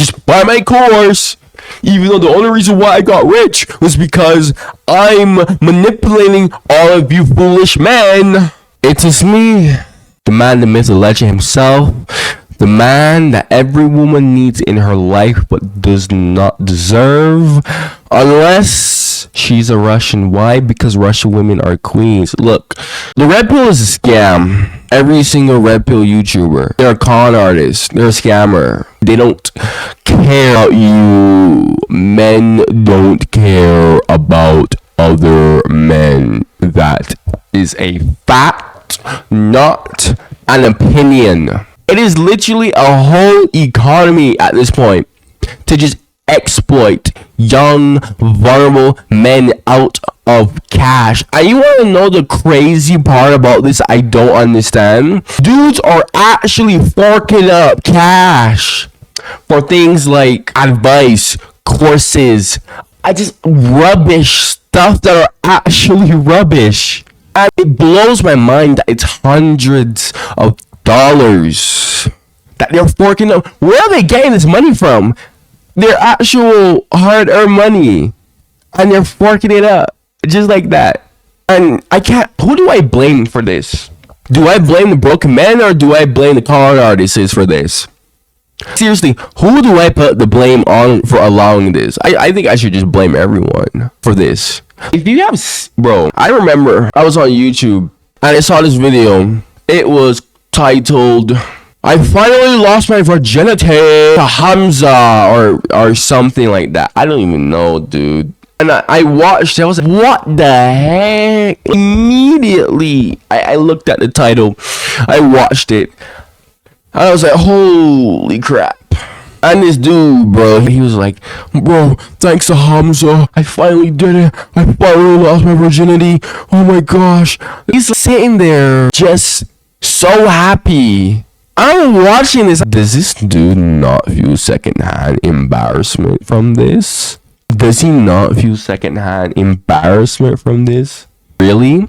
Just buy my course. Even though the only reason why I got rich was because I'm manipulating all of you foolish men. It is me, the man, the myth, the legend himself. The man that every woman needs in her life but does not deserve. Unless she's a Russian. Why? Because Russian women are queens. Look, the red pill is a scam. Every single red pill YouTuber, they're a con artist, they're a scammer. They don't care about you. Men don't care about other men. That is a fact, not an opinion. It is literally a whole economy at this point to just exploit young, vulnerable men out of cash. And you want to know the crazy part about this I don't understand? Dudes are actually forking up cash for things like advice, courses, just rubbish stuff that are actually rubbish. And it blows my mind that it's hundreds of dollars that they're forking up. Where are they getting this money from? Their actual hard-earned money, and they're forking it up just like that. And I can't. Who do I blame for this? Do I blame the broken men, or do I blame the con artists for this? Seriously, who do I put the blame on for allowing this? I think I should just blame everyone for this. If you have, bro, I remember I was on YouTube and I saw this video. It was titled, "I finally lost my virginity to Hamza," or something like that. I don't even know, dude. And I watched it. I was like, what the heck? Immediately, I looked at the title. I watched it. And I was like, holy crap. And this dude, bro, he was like, bro, thanks to Hamza, I finally did it. I finally lost my virginity. Oh my gosh. He's sitting there just so happy. I'm watching this. Does this dude not feel secondhand embarrassment from this? Does he not feel secondhand embarrassment from this? Really?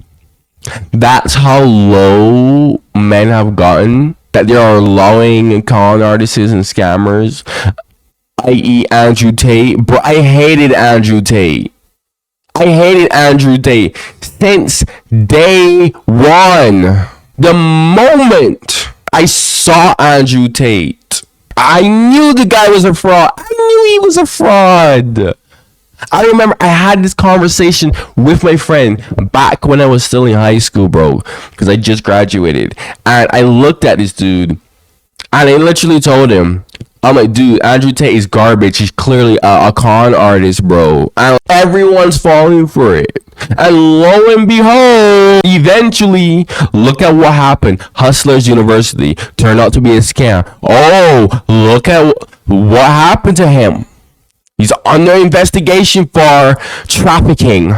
That's how low men have gotten? That there are allowing con artists and scammers, i.e. Andrew Tate. Bro, I hated Andrew Tate. I hated Andrew Tate since day one. The moment I saw Andrew Tate, I knew the guy was a fraud. I knew he was a fraud. I remember I had this conversation with my friend back when I was still in high school, bro, because I just graduated. And I looked at this dude, and I literally told him, I'm like, dude, Andrew Tate is garbage. He's clearly a con artist, bro. And everyone's falling for it. And lo and behold, eventually, look at what happened. Hustlers University turned out to be a scam. Oh, look at what happened to him. He's under investigation for trafficking.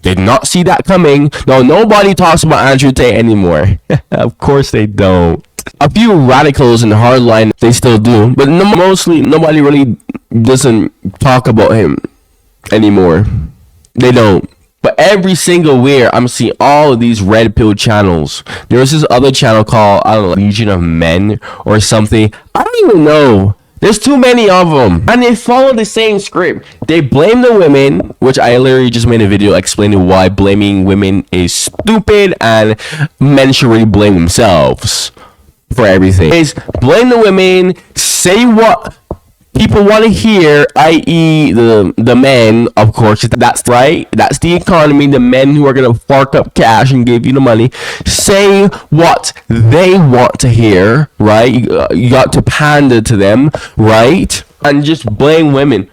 Did not see that coming. No, nobody talks about Andrew Tate anymore. Of course they don't. A few radicals in hardline, they still do. But mostly, nobody really doesn't talk about him anymore. They don't. But every single year, I'm seeing all of these red pill channels. There's this other channel called, I don't know, Legion of Men or something. I don't even know. There's too many of them. And they follow the same script. They blame the women, which I literally just made a video explaining why blaming women is stupid and men should really blame themselves for everything. Is blame the women, say what people want to hear, i.e. the men, of course. That's right. That's the economy. The men who are going to fork up cash and give you the money. Say what they want to hear, right? You got to pander to them, right? And just blame women.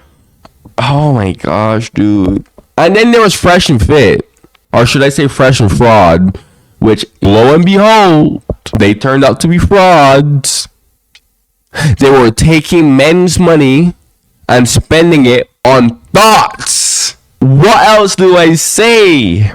Oh my gosh, dude. And then there was Fresh and Fit. Or should I say Fresh and Fraud? Which, lo and behold, they turned out to be frauds. They were taking men's money and spending it on thoughts. What else do I say?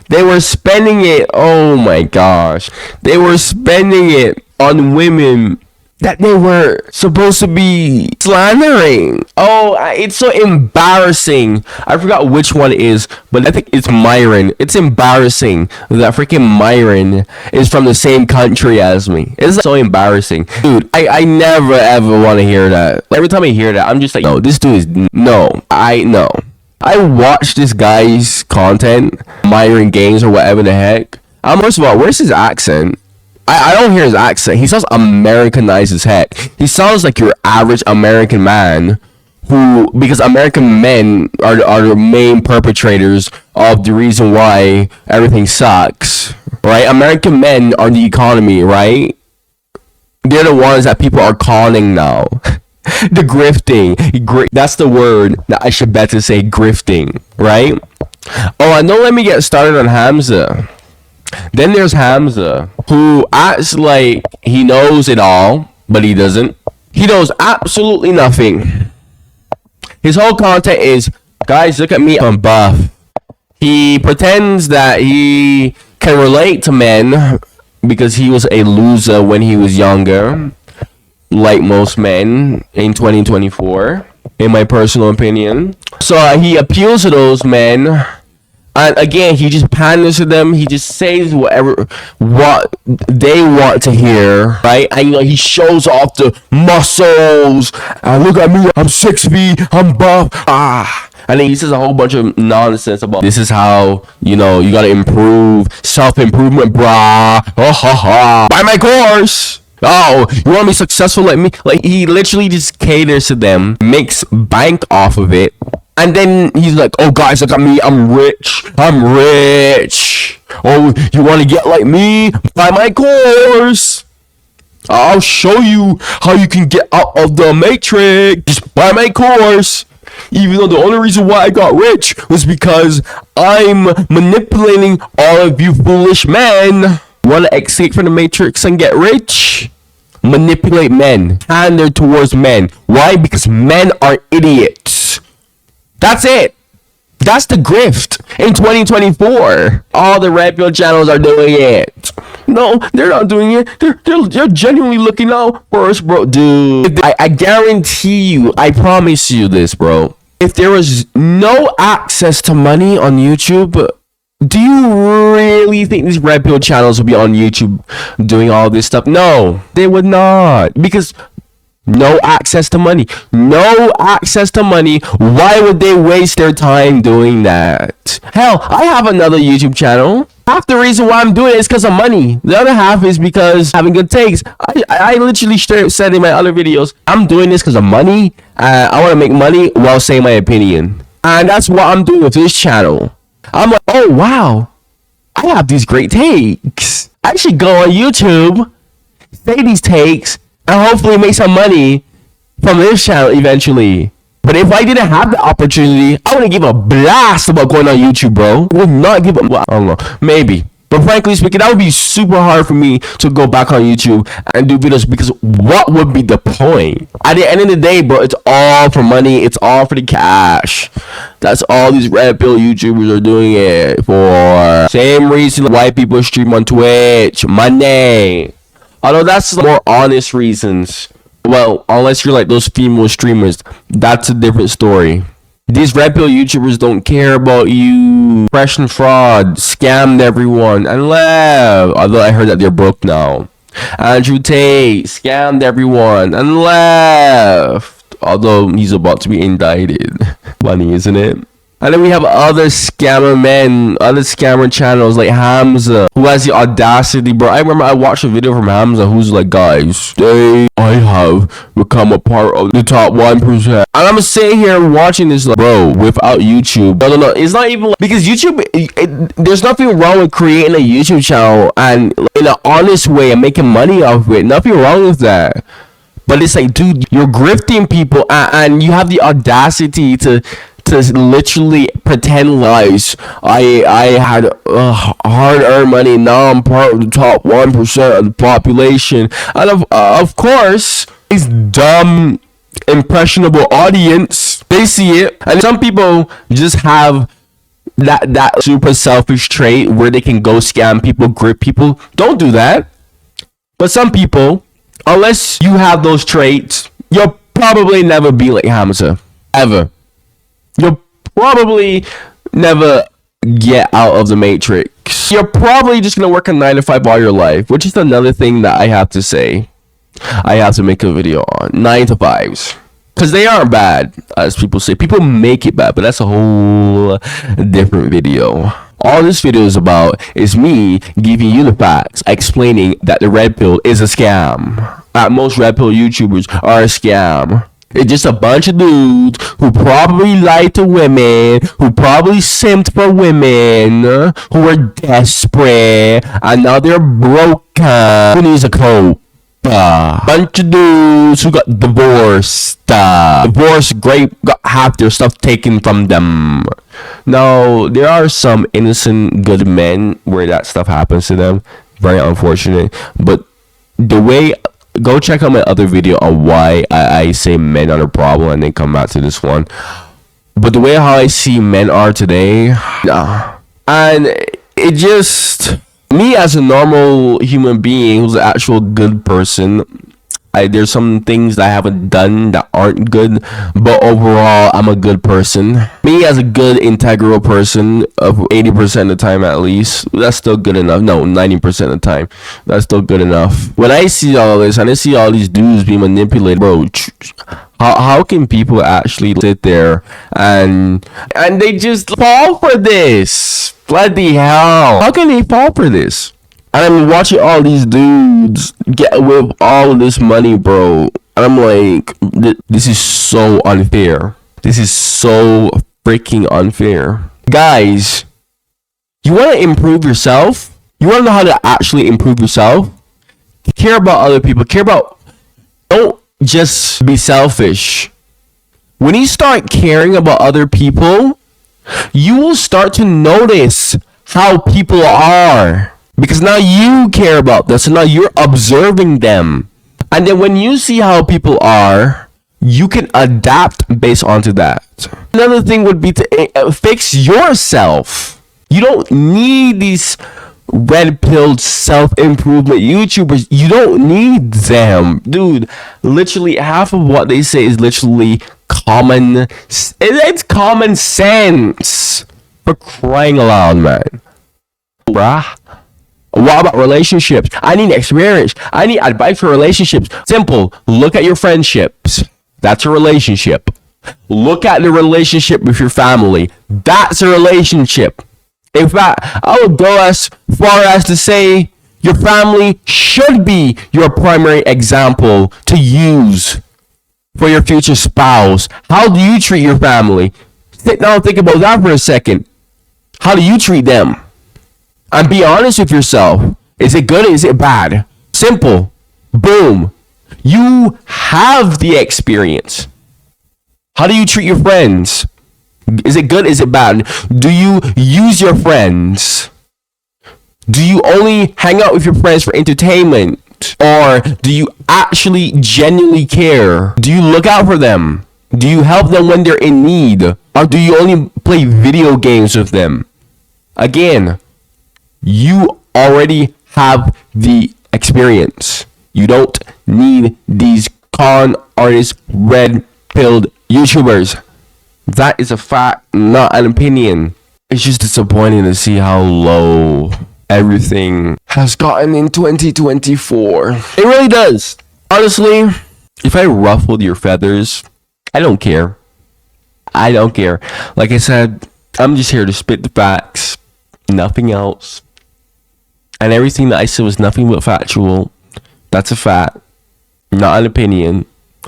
They were spending it, oh my gosh. They were spending it on women that they were supposed to be slandering. Oh, it's so embarrassing. I forgot which one it is, but I think it's Myron. It's embarrassing that freaking Myron is from the same country as me. It's so embarrassing. Dude, I never ever want to hear that. Every time I hear that, I'm just like, no, this dude is, no. I watch this guy's content, Myron Games or whatever the heck. First of all, where's his accent? I don't hear his accent. He sounds Americanized as heck. He sounds like your average American man who, because American men are the main perpetrators of the reason why everything sucks, right? American men are the economy, right? They're the ones that people are calling now. The grifting. That's the word that I should better say, grifting, right? Oh, and don't let me get started on Hamza. Then there's Hamza, who acts like he knows it all, but he doesn't. He knows absolutely nothing. His whole content is, guys, look at me, I'm buff. He pretends that he can relate to men because he was a loser when he was younger, like most men in 2024, in my personal opinion. So he appeals to those men. And again, he just panders to them. He just says what they want to hear, right? And he shows off the muscles. Look at me, I'm 6 feet, I'm buff. And then he says a whole bunch of nonsense about this is how you gotta improve, self-improvement, brah. Buy my course. Oh, you want to be successful like me? Like, he literally just caters to them, makes bank off of it. And then he's like, oh, guys, look at me. I'm rich. Oh, you want to get like me? Buy my course. I'll show you how you can get out of the matrix. Just buy my course. Even though the only reason why I got rich was because I'm manipulating all of you foolish men. Want to escape from the matrix and get rich? Manipulate men. Pander towards men. Why? Because men are idiots. That's it. That's the grift in 2024. All the REDPILL channels are doing it. No, they're not doing it. They're genuinely looking out for us, bro. Dude, I guarantee you, I promise you this, bro. If there was no access to money on YouTube, do you really think these REDPILL channels would be on YouTube doing all this stuff? No, they would not. Because no access to money. No access to money. Why would they waste their time doing that? Hell, I have another YouTube channel. Half the reason why I'm doing it is because of money. The other half is because having good takes. I literally straight up said in my other videos, I'm doing this because of money. I want to make money while saying my opinion. And that's what I'm doing with this channel. I'm like, oh wow, I have these great takes. I should go on YouTube, say these takes, and hopefully make some money from this channel eventually. But if I didn't have the opportunity, I wouldn't give a blast about going on YouTube, bro. I would not give a, well, I don't know, maybe. But frankly speaking, that would be super hard for me to go back on YouTube and do videos, because what would be the point? At the end of the day, bro, it's all for money. It's all for the cash. That's all these REDPILL YouTubers are doing it for. Same reason white people stream on Twitch. Money. Although that's more honest reasons. Well, unless you're like those female streamers, that's a different story. These REDPILL YouTubers don't care about you. Fresh and fraud, scammed everyone, and left. Although I heard that they're broke now. Andrew Tate scammed everyone and left. Although he's about to be indicted. Funny, isn't it? And then we have other scammer men, other scammer channels like Hamza, who has the audacity, bro. I remember I watched a video from Hamza who's like, guys, today I have become a part of the top 1%. And I'm sitting here watching this like, bro, without YouTube. No, it's not even like, because YouTube, there's nothing wrong with creating a YouTube channel and in an honest way and making money off of it. Nothing wrong with that. But it's like, dude, you're grifting people and you have the audacity to literally pretend lies. I had hard-earned money. Now I'm part of the top 1% of the population. And of course, this dumb, impressionable audience, they see it. And some people just have that super selfish trait where they can go scam people, grip people. Don't do that. But some people Unless you have those traits, you'll probably never be like Hamza. Ever. You'll probably never get out of the matrix. You're probably just gonna work a 9 to 5 all your life, which is another thing that I have to say. I have to make a video on 9 to 5s. Because they aren't bad, as people say. People make it bad, but that's a whole different video. All this video is about is me giving you the facts, explaining that the red pill is a scam. That most red pill YouTubers are a scam. It's just a bunch of dudes who probably lied to women, who probably simped for women, who were desperate, and now they're broken. Who needs a cope? Bunch of dudes who got divorced. Got half their stuff taken from them. Now, there are some innocent good men where that stuff happens to them. Very unfortunate. But the way, go check out my other video on why I say men are a problem, and then come back to this one. But the way how I see men are today, nah. And it just, me as a normal human being who's an actual good person, there's some things that I haven't done that aren't good, but overall I'm a good person. Me as a good integral person of 80% of the time at least, that's still good enough. No, 90% of the time, that's still good enough. When I see all this and I see all these dudes being manipulated, bro, how can people actually sit there and they just fall for this? Bloody hell, how can they fall for this? And I'm watching all these dudes get away with all of this money, bro. And I'm like, this is so unfair. This is so freaking unfair. Guys, you want to improve yourself? You want to know how to actually improve yourself? Care about other people. Don't just be selfish. When you start caring about other people, you will start to notice how people are. Because now you care about them, so now you're observing them. And then when you see how people are, you can adapt based onto that. Another thing would be to fix yourself. You don't need these red-pilled self-improvement YouTubers. You don't need them. Dude, literally half of what they say is literally it's common sense. For crying aloud, man. Bruh. What about relationships? I need experience. I need advice for relationships. Simple. Look at your friendships. That's a relationship. Look at the relationship with your family. That's a relationship. In fact, I would go as far as to say your family should be your primary example to use for your future spouse. How do you treat your family? Sit down and think about that for a second. How do you treat them? And be honest with yourself. Is it good or is it bad? Simple. Boom. You have the experience. How do you treat your friends? Is it good? Is it bad? Do you use your friends? Do you only hang out with your friends for entertainment? Or do you actually genuinely care? Do you look out for them? Do you help them when they're in need? Or do you only play video games with them? Again, you already have the experience. You don't need these con artist red-pilled YouTubers. That is a fact, not an opinion. It's just disappointing to see how low everything has gotten in 2024. It really does. Honestly, if I ruffled your feathers, I don't care. I don't care. Like I said, I'm just here to spit the facts. Nothing else. And everything that I said was nothing but factual. That's a fact, not an opinion.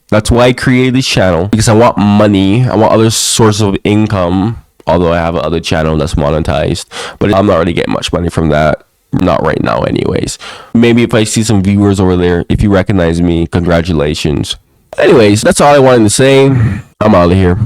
That's why I created this channel, because I want money. I want other sources of income. Although I have another channel that's monetized, but I'm not really getting much money from that. Not right now anyways. Maybe if I see some viewers over there, if you recognize me, congratulations. Anyways, that's all I wanted to say. I'm out of here.